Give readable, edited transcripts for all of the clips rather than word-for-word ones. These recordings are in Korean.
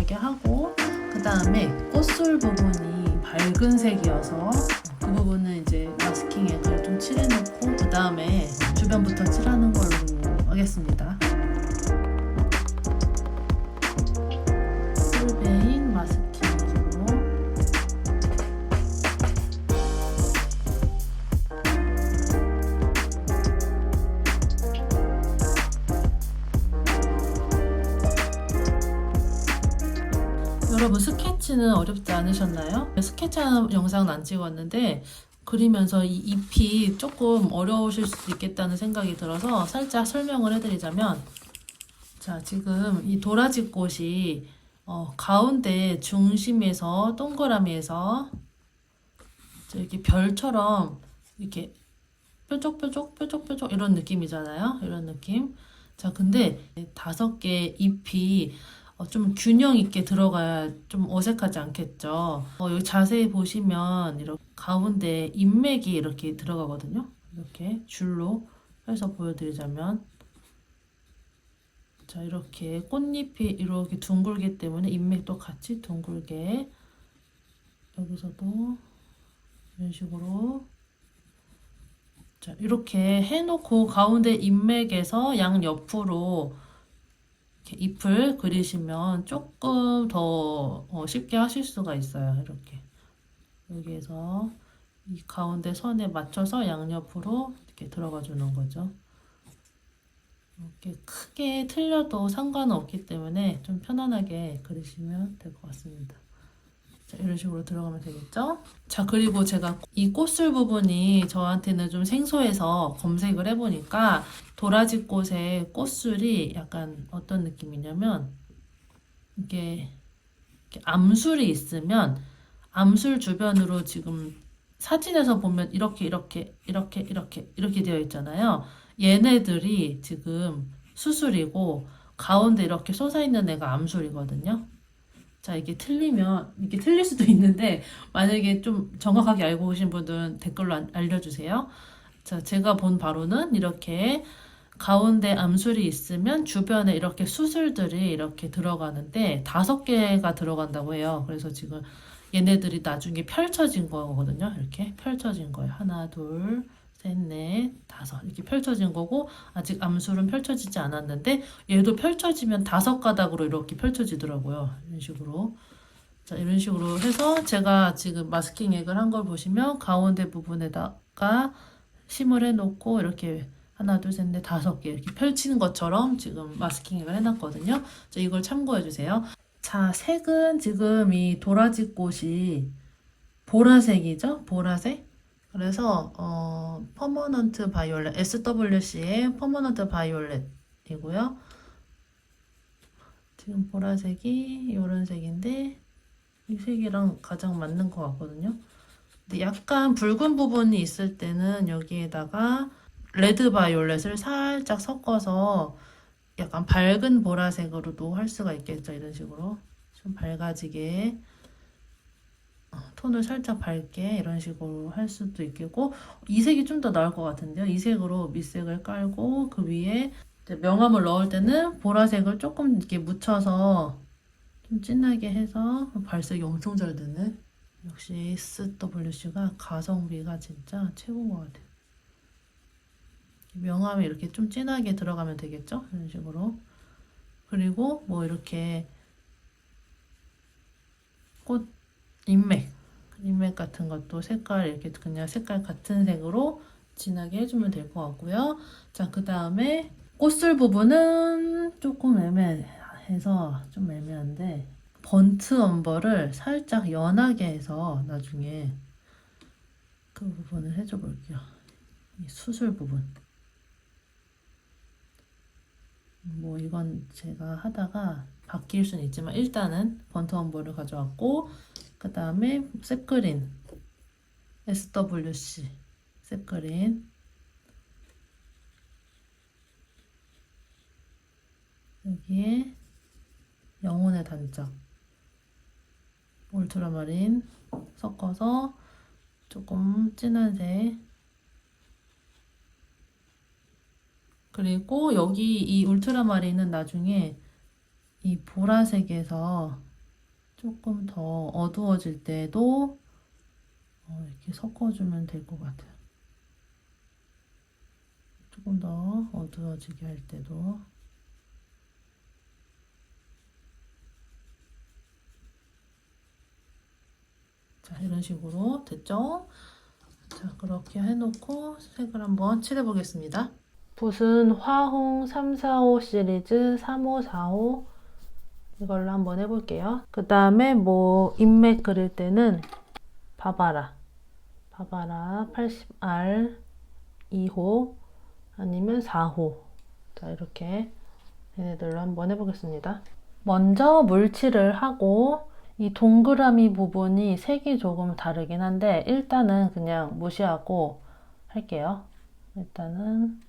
연하게 하고, 그 다음에 꽃술 부분이 밝은 색이어서 그 부분은 이제 마스킹 액을 좀 칠해놓고 그 다음에 주변부터 칠하는 걸로 하겠습니다. 풀베인 마스킹으로 여러분, 스케치는 어렵지 않으셨나요? 스케치하는 영상은 안 찍었는데 그리면서 이 잎이 조금 어려우실 수도 있겠다는 생각이 들어서 살짝 설명을 해드리자면, 자, 지금 이 도라지 꽃이 가운데 중심에서 동그라미에서 이렇게 별처럼 이렇게 뾰족뾰족 이런 느낌이잖아요. 이런 느낌. 자, 근데 5개 잎이 좀 균형 있게 들어가야 좀 어색하지 않겠죠. 여기 자세히 보시면 이렇게 가운데 잎맥이 이렇게 들어가거든요. 이렇게 줄로 해서 보여드리자면, 자, 이렇게 꽃잎이 이렇게 둥글기 때문에 잎맥도 같이 둥글게, 여기서도 이런 식으로, 자, 이렇게 해놓고 가운데 잎맥에서 양옆으로 이렇게 잎을 그리시면 조금 더 쉽게 하실 수가 있어요. 이렇게 여기에서 이 가운데 선에 맞춰서 양옆으로 이렇게 들어가 주는 거죠. 이렇게 크게 틀려도 상관은 없기 때문에 좀 편안하게 그리시면 될 것 같습니다. 자, 이런 식으로 들어가면 되겠죠? 자, 그리고 제가 이 꽃술 부분이 저한테는 좀 생소해서 검색을 해보니까 도라지 꽃의 꽃술이 약간 어떤 느낌이냐면, 이게 암술이 있으면 암술 주변으로 지금 사진에서 보면 이렇게 되어 있잖아요. 얘네들이 지금 수술이고 가운데 이렇게 솟아있는 애가 암술이거든요. 자, 이게 틀릴 수도 있는데, 만약에 좀 정확하게 알고 계신 분들은 댓글로 알려주세요. 자, 제가 본 바로는 이렇게 가운데 암술이 있으면 주변에 이렇게 수술들이 이렇게 들어가는데 5개가 들어간다고 해요. 그래서 지금 얘네들이 나중에 펼쳐진 거거든요. 이렇게 펼쳐진 거예요. 하나, 둘, 셋, 넷, 5 이렇게 펼쳐진 거고, 아직 암술은 펼쳐지지 않았는데 얘도 펼쳐지면 5가닥으로 이렇게 펼쳐지더라고요. 이런 식으로. 자, 이런 식으로 해서 제가 지금 마스킹 액을 한 걸 보시면 가운데 부분에다가 심을 해놓고 이렇게 하나, 둘, 셋, 넷, 5개 이렇게 펼치는 것처럼 지금 마스킹 액을 해놨거든요. 자, 이걸 참고해 주세요. 자, 색은 지금 이 도라지 꽃이 보라색이죠? 보라색? 그래서 퍼머넌트 바이올렛, SWC의 퍼머넌트 바이올렛이고요. 지금 보라색이 이런 색인데 이 색이랑 가장 맞는 것 같거든요. 근데 약간 붉은 부분이 있을 때는 여기에다가 레드 바이올렛을 살짝 섞어서 약간 밝은 보라색으로도 할 수가 있겠죠. 이런 식으로 좀 밝아지게 톤을 살짝 밝게 이런 식으로 할 수도 있겠고, 이 색이 좀 더 나을 것 같은데요. 이 색으로 밑색을 깔고 그 위에 이제 명암을 넣을 때는 보라색을 조금 이렇게 묻혀서 좀 진하게 해서, 발색이 엄청 잘 되네. 역시 SWC가 가성비가 진짜 최고인 것 같아요. 명암이 이렇게 좀 진하게 들어가면 되겠죠? 이런 식으로. 그리고 뭐 이렇게 꽃 인맥 같은 것도 색깔 이렇게 그냥 색깔 같은 색으로 진하게 해주면 될 것 같고요. 자, 그 다음에 꽃술 부분은 조금 애매해서 좀 애매한데, 번트 엄버를 살짝 연하게 해서 나중에 그 부분을 해줘 볼게요. 이 수술 부분. 뭐 이건 제가 하다가 바뀔 수는 있지만 일단은 번트 엄버를 가져왔고, 그 다음에 셉그린 SWC 셉그린, 여기에 영혼의 단짝 울트라마린 섞어서 조금 진한 색, 그리고 여기 이 울트라마린은 나중에 이 보라색에서 조금 더 어두워질 때도 이렇게 섞어주면 될 것 같아요. 조금 더 어두워지게 할 때도. 자, 이런 식으로 됐죠? 자, 그렇게 해놓고 색을 한번 칠해 보겠습니다. 붓은 화홍 345 시리즈 3545 이걸로 한번 해볼게요. 그 다음에 뭐 인맥 그릴 때는 바바라 80R 2호 아니면 4호. 자, 이렇게 얘네들로 한번 해보겠습니다. 먼저 물칠을 하고 이 동그라미 부분이 색이 조금 다르긴 한데 일단은 그냥 무시하고 할게요. 일단은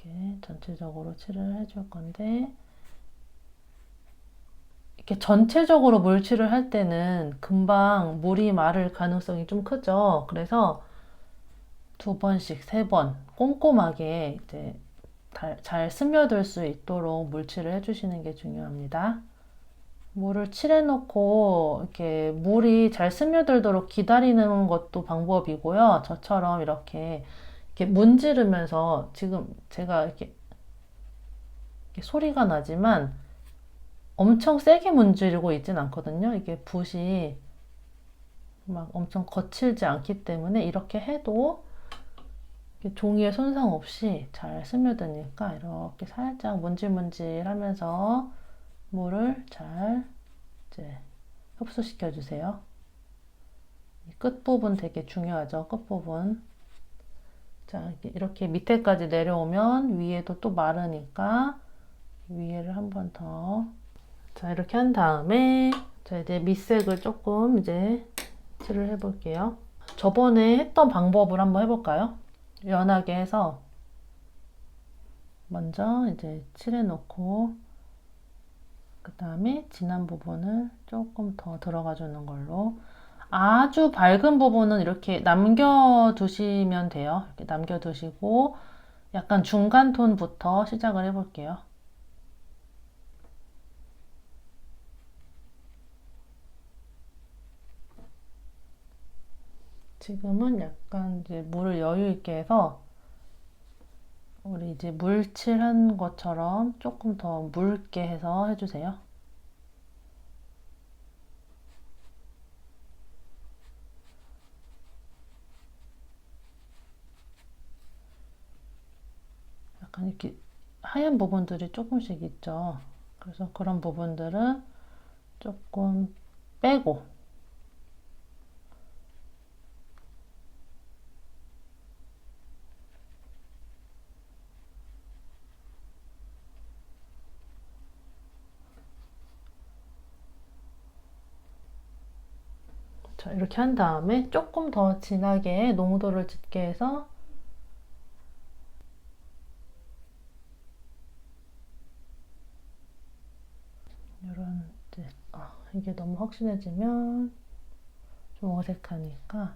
이렇게 전체적으로 칠을 해줄 건데 이렇게 전체적으로 물칠을 할 때는 금방 물이 마를 가능성이 좀 크죠. 그래서 2번씩 3번 꼼꼼하게 이제 잘 스며들 수 있도록 물칠을 해주시는 게 중요합니다. 물을 칠해놓고 이렇게 물이 잘 스며들도록 기다리는 것도 방법이고요. 저처럼 이렇게 문지르면서 지금 제가 이렇게 소리가 나지만 엄청 세게 문지르고 있진 않거든요. 이게 붓이 막 엄청 거칠지 않기 때문에 이렇게 해도 종이에 손상 없이 잘 스며드니까 이렇게 살짝 문질문질 하면서 물을 잘 이제 흡수시켜 주세요. 끝부분 되게 중요하죠. 끝부분. 자, 이렇게 밑에까지 내려오면 위에도 또 마르니까 위에를 한 번 더. 자, 이렇게 한 다음에 자, 이제 밑색을 조금 이제 칠을 해볼게요. 저번에 했던 방법을 한번 해볼까요? 연하게 해서 먼저 이제 칠해놓고 그 다음에 진한 부분을 조금 더 들어가 주는 걸로 아주 밝은 부분은 이렇게 남겨두시면 돼요. 이렇게 남겨두시고 약간 중간 톤부터 시작을 해볼게요. 지금은 약간 이제 물을 여유 있게 해서 우리 이제 물칠한 것처럼 조금 더 묽게 해서 해주세요. 약간 이렇게 하얀 부분들이 조금씩 있죠. 그래서 그런 부분들은 조금 빼고 자, 이렇게 한 다음에 조금 더 진하게 농도를 짙게 해서 이런 이제 이게 너무 확실해지면 좀 어색하니까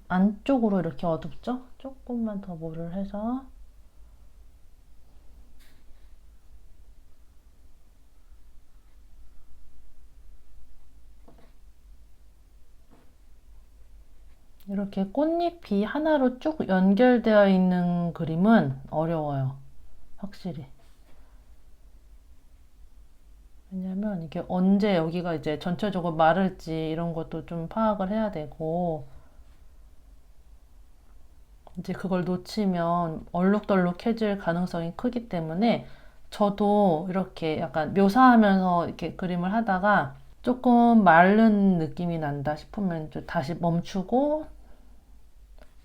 안쪽으로 이렇게 어둡죠? 조금만 더 물을 해서 이렇게 꽃잎이 하나로 쭉 연결되어 있는 그림은 어려워요. 확실히. 왜냐면 이게 언제 여기가 이제 전체적으로 마를지 이런 것도 좀 파악을 해야 되고 이제 그걸 놓치면 얼룩덜룩해질 가능성이 크기 때문에 저도 이렇게 약간 묘사하면서 이렇게 그림을 하다가 조금 마른 느낌이 난다 싶으면 다시 멈추고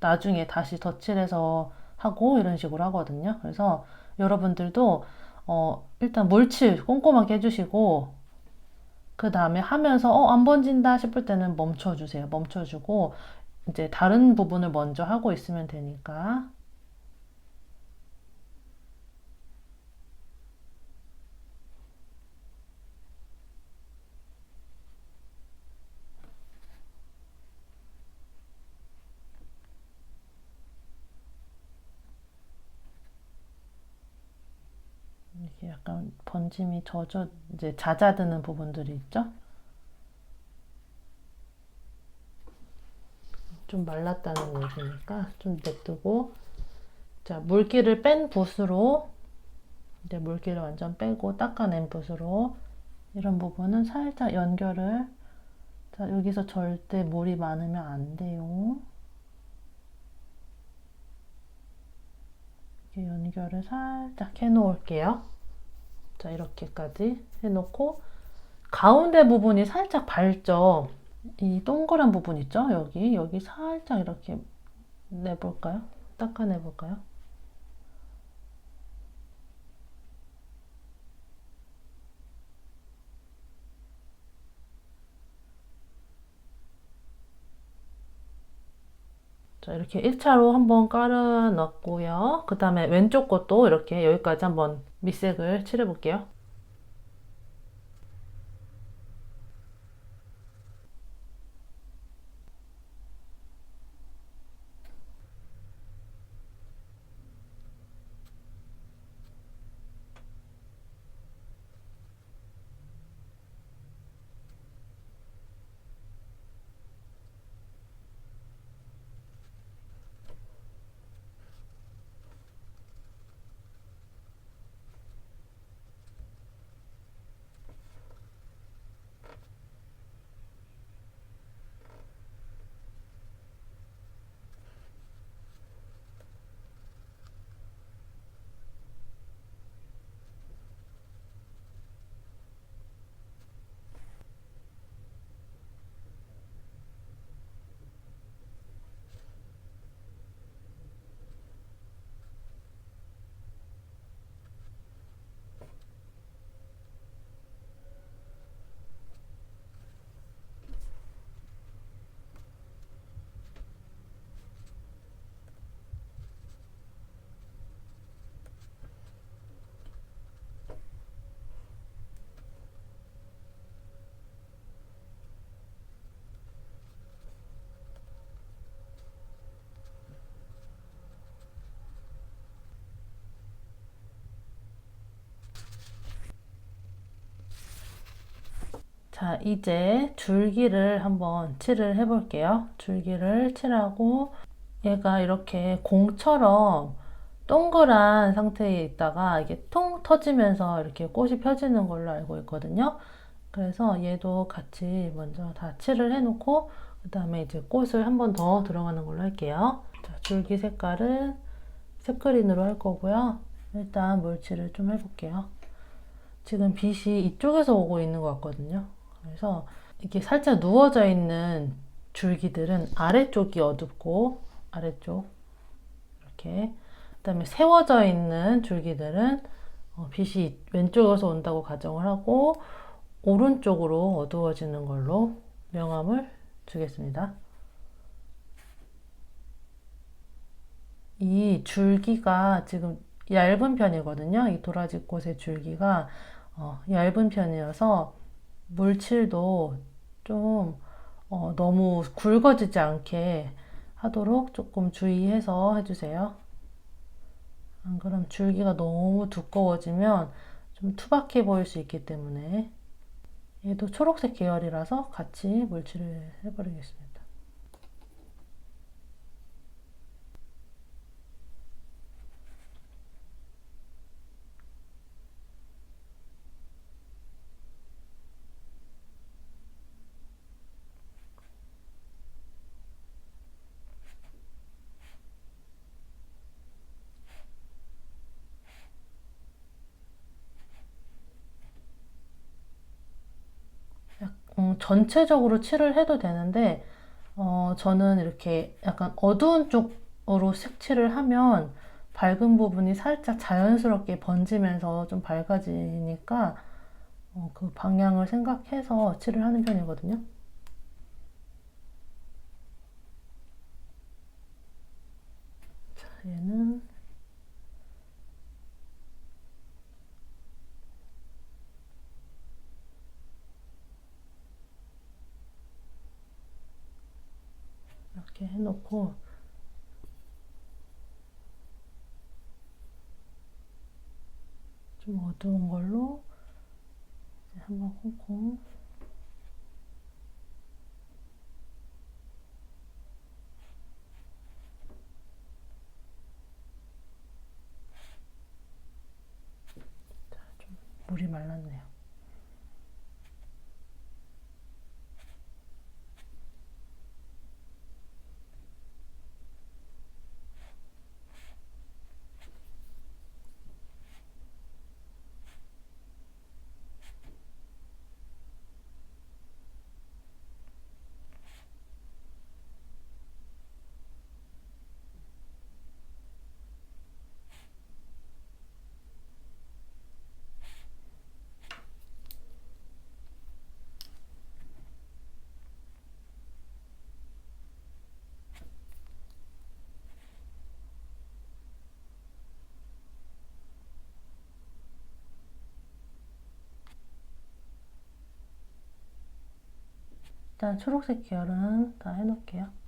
나중에 다시 덧칠해서 하고 이런 식으로 하거든요. 그래서 여러분들도 일단 물칠 꼼꼼하게 해주시고 그 다음에 하면서 안 번진다 싶을 때는 멈춰주세요. 멈춰주고 이제 다른 부분을 먼저 하고 있으면 되니까. 이렇게 약간 번짐이 이제 잦아드는 부분들이 있죠? 좀 말랐다는 얘기니까 좀 냅두고, 자, 물기를 뺀 붓으로, 이제 물기를 완전 빼고 닦아낸 붓으로 이런 부분은 살짝 연결을, 자, 여기서 절대 물이 많으면 안 돼요. 이렇게 연결을 살짝 해 놓을게요. 자, 이렇게까지 해 놓고, 가운데 부분이 살짝 밝죠? 이 동그란 부분 있죠? 여기 살짝 이렇게 내볼까요? 닦아내볼까요? 자, 이렇게 1차로 한번 깔아 놨고요. 그 다음에 왼쪽 것도 이렇게 여기까지 한번 밑색을 칠해 볼게요. 자, 이제 줄기를 한번 칠을 해볼게요. 줄기를 칠하고, 얘가 이렇게 공처럼 동그란 상태에 있다가 이게 통 터지면서 이렇게 꽃이 펴지는 걸로 알고 있거든요. 그래서 얘도 같이 먼저 다 칠을 해놓고, 그 다음에 이제 꽃을 한 번 더 들어가는 걸로 할게요. 자, 줄기 색깔은 색그린으로 할 거고요. 일단 물칠을 좀 해볼게요. 지금 빛이 이쪽에서 오고 있는 것 같거든요. 그래서 이렇게 살짝 누워져 있는 줄기들은 아래쪽이 어둡고, 아래쪽 이렇게, 그다음에 세워져 있는 줄기들은 빛이 왼쪽에서 온다고 가정을 하고 오른쪽으로 어두워지는 걸로 명암을 주겠습니다. 이 줄기가 지금 얇은 편이거든요. 이 도라지꽃의 줄기가 얇은 편이어서 물칠도 좀 너무 굵어지지 않게 하도록 조금 주의해서 해주세요. 안 그럼 줄기가 너무 두꺼워지면 좀 투박해 보일 수 있기 때문에, 얘도 초록색 계열이라서 같이 물칠을 해버리겠습니다. 전체적으로 칠을 해도 되는데, 저는 이렇게 약간 어두운 쪽으로 색칠을 하면 밝은 부분이 살짝 자연스럽게 번지면서 좀 밝아지니까 그 방향을 생각해서 칠을 하는 편이거든요. 자, 얘는 이렇게 해놓고, 좀 어두운 걸로 이제 한번 콩콩. 자, 좀 물이 말랐네요. 일단 초록색 계열은 다 해놓을게요.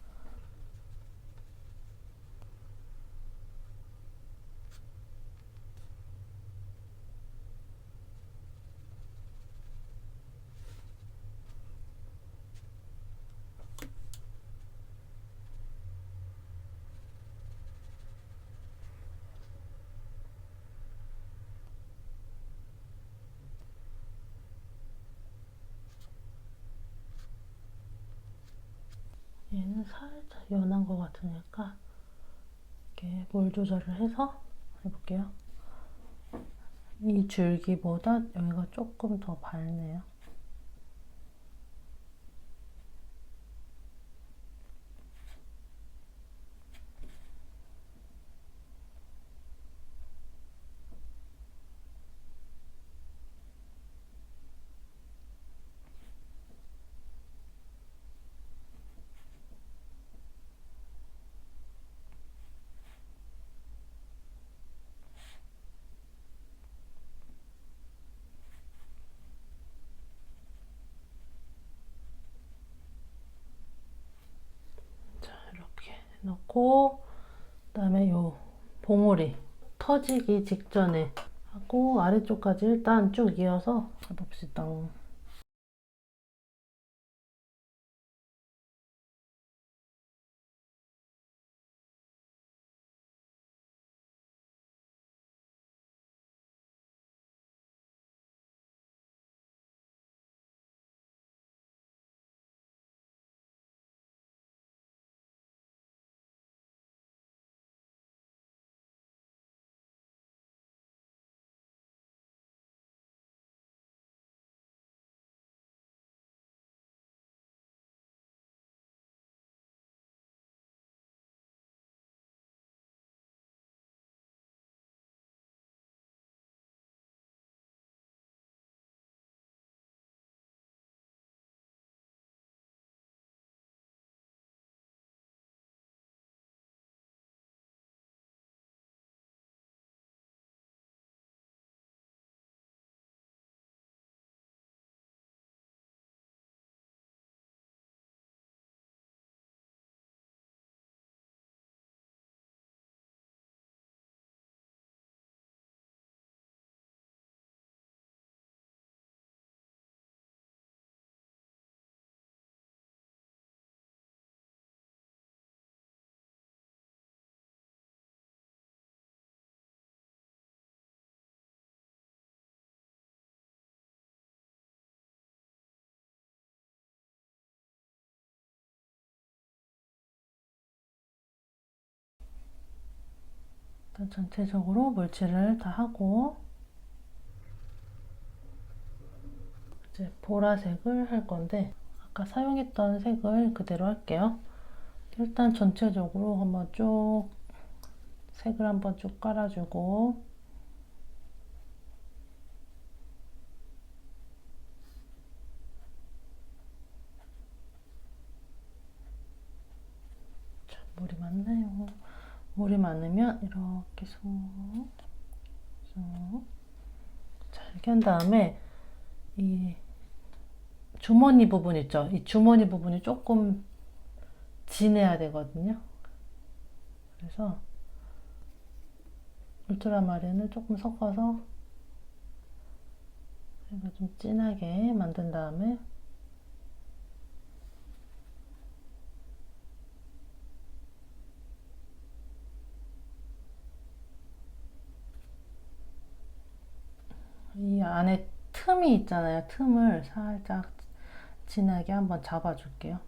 얘는 살짝 연한 것 같으니까 이렇게 물 조절을 해서 해볼게요. 이 줄기보다 여기가 조금 더 밝네요. 자, 이렇게 넣고 그다음에 요 봉우리 터지기 직전에 하고 아래쪽까지 일단 쭉 이어서 해봅시다. 일단 전체적으로 물칠을 다 하고 이제 보라색을 할 건데 아까 사용했던 색을 그대로 할게요. 일단 전체적으로 한번 쭉 색을 한번 쭉 깔아주고 자, 물이 많나요? 물이 많으면 이렇게 쏙 자, 이렇게 한 다음에 이 주머니 부분 있죠? 이 주머니 부분이 조금 진해야 되거든요. 그래서 울트라마린을 조금 섞어서 색을 좀 진하게 만든 다음에 이 안에 틈이 있잖아요. 틈을 살짝 진하게 한번 잡아줄게요.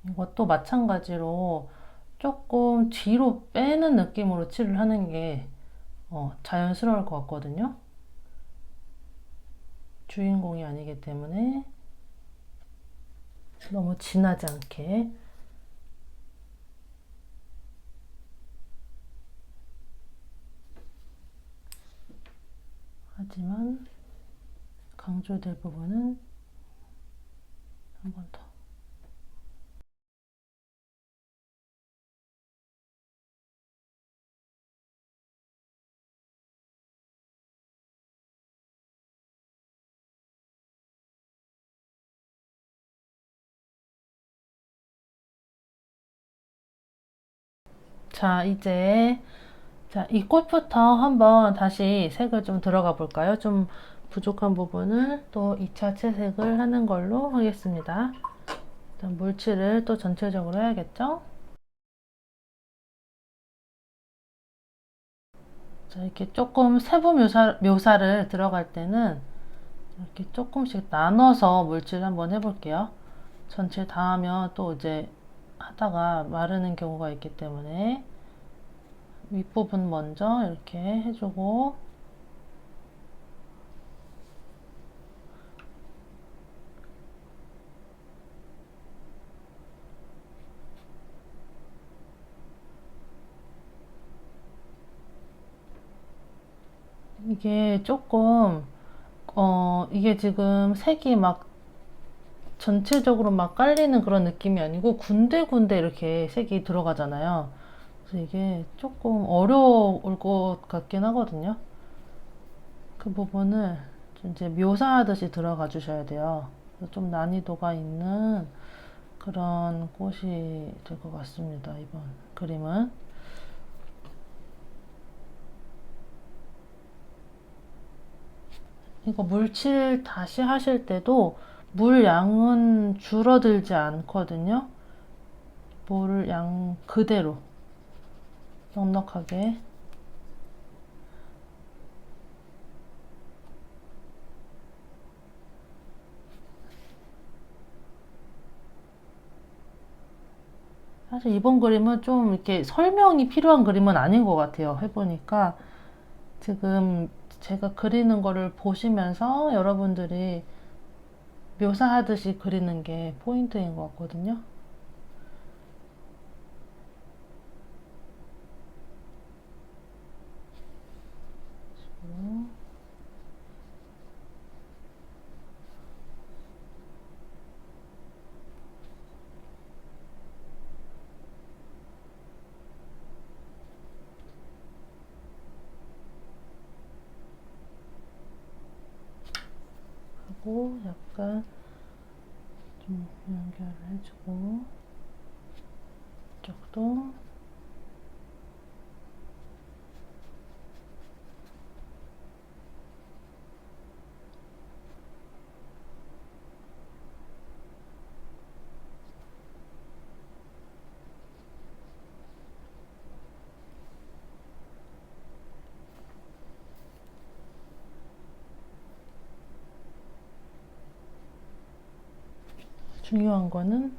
이것도 마찬가지로 조금 뒤로 빼는 느낌으로 칠을 하는 게 자연스러울 것 같거든요. 주인공이 아니기 때문에 너무 진하지 않게. 하지만 강조될 부분은 한 번 더. 자, 이제 이 꽃부터 한번 다시 색을 좀 들어가 볼까요? 좀 부족한 부분을 또 2차 채색을 하는 걸로 하겠습니다. 일단 물칠을 또 전체적으로 해야겠죠? 자, 이렇게 조금 세부 묘사를 들어갈 때는 이렇게 조금씩 나눠서 물질 한번 해볼게요. 전체 다 하면 또 이제 하다가 마르는 경우가 있기 때문에 윗부분 먼저 이렇게 해주고, 이게 조금 이게 지금 색이 막 전체적으로 막 깔리는 그런 느낌이 아니고 군데군데 이렇게 색이 들어가잖아요. 그래서 이게 조금 어려울 것 같긴 하거든요. 그 부분을 좀 이제 묘사하듯이 들어가 주셔야 돼요. 좀 난이도가 있는 그런 꽃이 될 것 같습니다. 이번 그림은. 이거 물칠 다시 하실 때도 물 양은 줄어들지 않거든요. 물 양 그대로 넉넉하게. 사실 이번 그림은 좀 이렇게 설명이 필요한 그림은 아닌 것 같아요. 해보니까 지금 제가 그리는 거를 보시면서 여러분들이 묘사하듯이 그리는 게 포인트인 것 같거든요. 하고 약간 좀 연결을 해주고, 이쪽도. 중요한 거는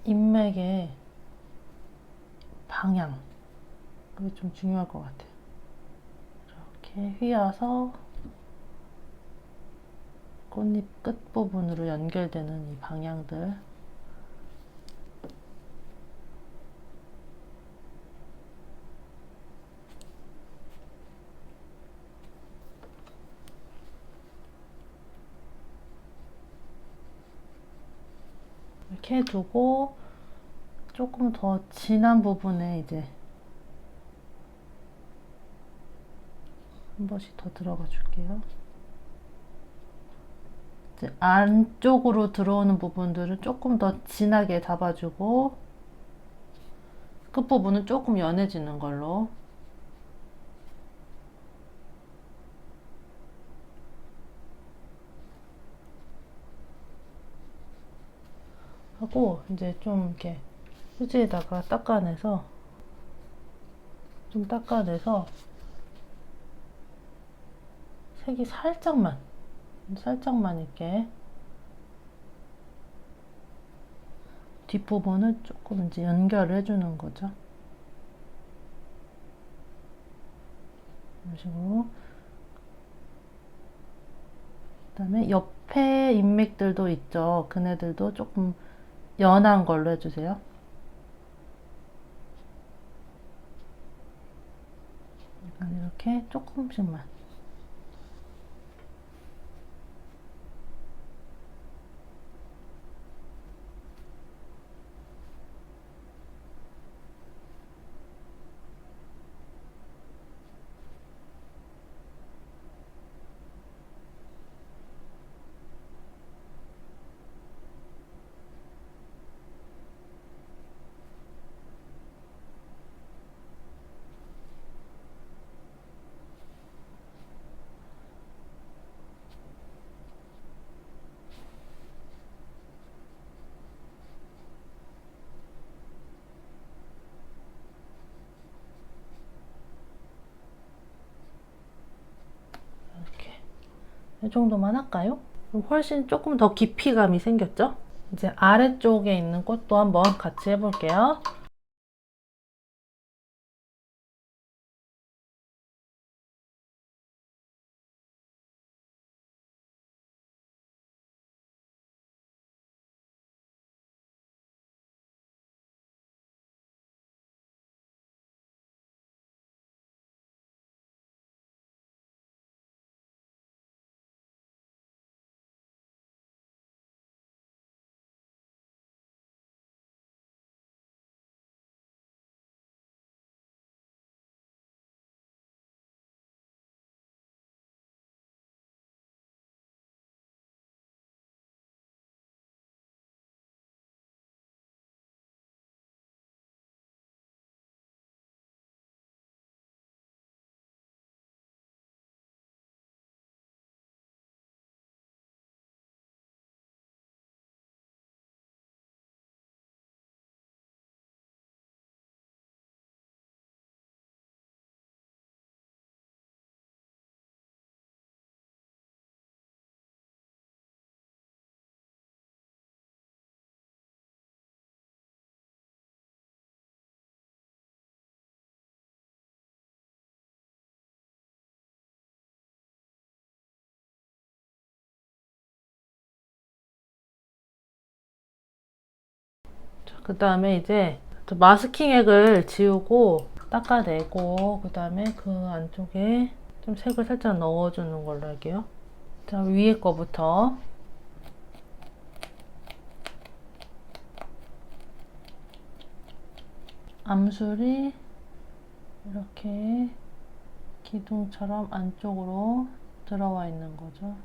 인맥의 방향. 그게 좀 중요할 것 같아요. 이렇게 휘어서 꽃잎 끝부분으로 연결되는 이 방향들. 이렇게 해두고 조금 더 진한 부분에 이제 한 번씩 더 들어가 줄게요. 이제 안쪽으로 들어오는 부분들을 조금 더 진하게 잡아주고 끝부분은 조금 연해지는 걸로 하고 이제 좀 이렇게 휴지에다가 닦아내서 색이 살짝만 이렇게 뒷부분을 조금 이제 연결을 해주는 거죠. 이런 식으로. 그다음에 옆에 인맥들도 있죠. 그네들도 조금 연한 걸로 해주세요. 이렇게 조금씩만. 이렇게 이 정도만 할까요? 그럼 훨씬 조금 더 깊이감이 생겼죠? 이제 아래쪽에 있는 꽃도 한번 같이 해볼게요. 그 다음에 이제 마스킹액을 지우고 닦아내고 그 다음에 그 안쪽에 좀 색을 살짝 넣어주는 걸로 할게요. 자, 위에 거부터 암술이 이렇게 기둥처럼 안쪽으로 들어와 있는 거죠.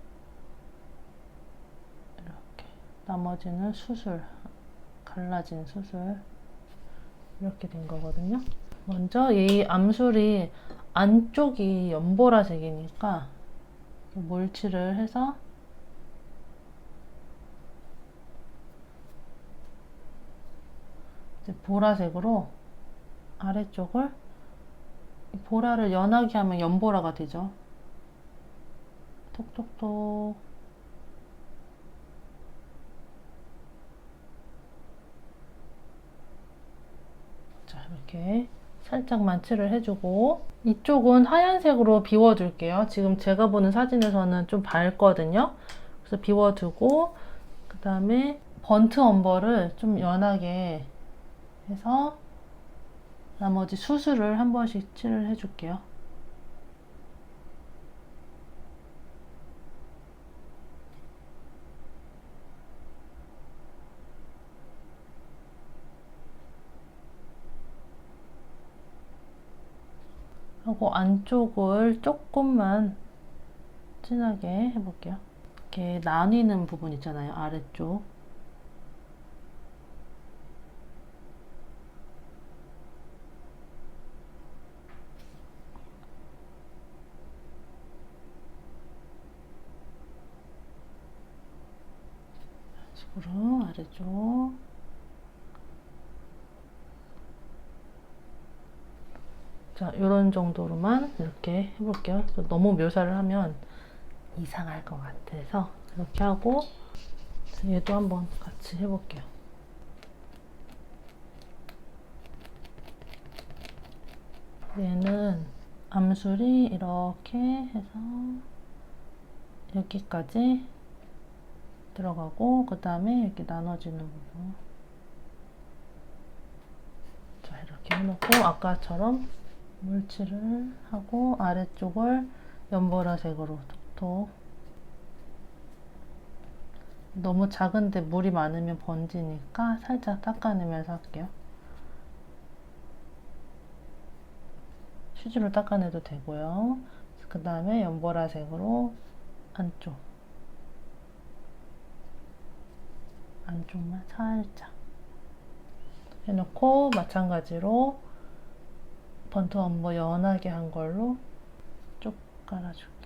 이렇게 나머지는 수술, 갈라진 수술 이렇게 된 거거든요. 먼저 이 암술이 안쪽이 연보라색이니까 몰칠을 해서 이제 보라색으로 아래쪽을 보라를 연하게 하면 연보라가 되죠. 톡톡톡. 자, 이렇게 살짝만 칠을 해주고 이쪽은 하얀색으로 비워줄게요. 지금 제가 보는 사진에서는 좀 밝거든요. 그래서 비워두고 그 다음에 번트 엄버를 좀 연하게 해서 나머지 수술을 한 번씩 칠을 해줄게요. 하고 안쪽을 조금만 진하게 해볼게요. 이렇게 나뉘는 부분 있잖아요. 아래쪽. 식으로 아래쪽. 자, 이런 정도로만 이렇게 해볼게요. 너무 묘사를 하면 이상할 것 같아서 이렇게 하고, 얘도 한번 같이 해볼게요. 얘는 암술이 이렇게 해서 여기까지 들어가고, 그 다음에 이렇게 나눠지는 부분. 자, 이렇게 해놓고 아까처럼 물칠을 하고 아래쪽을 연보라색으로 톡톡. 너무 작은데 물이 많으면 번지니까 살짝 닦아내면서 할게요. 휴지로 닦아내도 되고요. 그 다음에 연보라색으로 안쪽만 살짝 해놓고, 마찬가지로 번트 원보 연하게 한 걸로 쭉 깔아줄게요.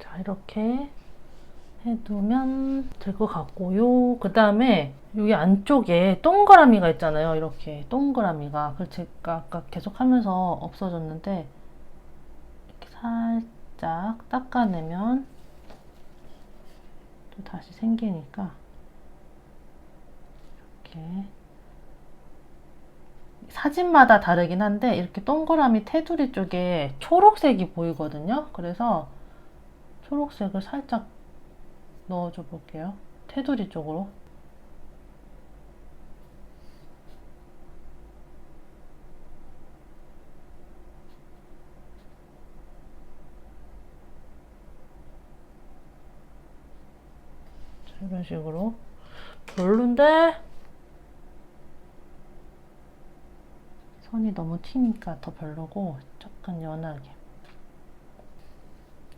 자, 이렇게 해두면 될 것 같고요. 그 다음에 여기 안쪽에 동그라미가 있잖아요. 이렇게 동그라미가. 그걸 제가 아까 계속 하면서 없어졌는데, 이렇게 살짝 닦아내면 또 다시 생기니까, 이렇게. 사진마다 다르긴 한데 이렇게 동그라미 테두리 쪽에 초록색이 보이거든요. 그래서 초록색을 살짝 넣어줘 볼게요. 테두리 쪽으로. 자, 이런 식으로. 별론데 선이 너무 튀니까 더 별로고, 조금 연하게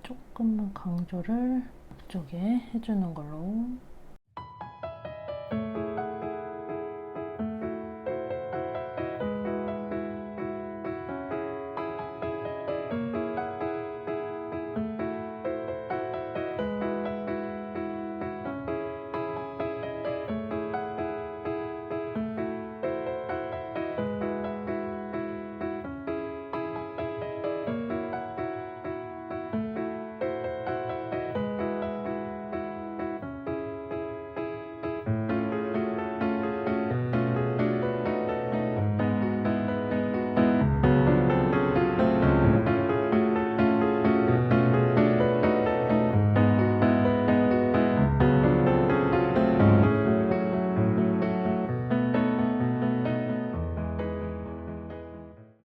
조금만 강조를 앞쪽에 해주는 걸로.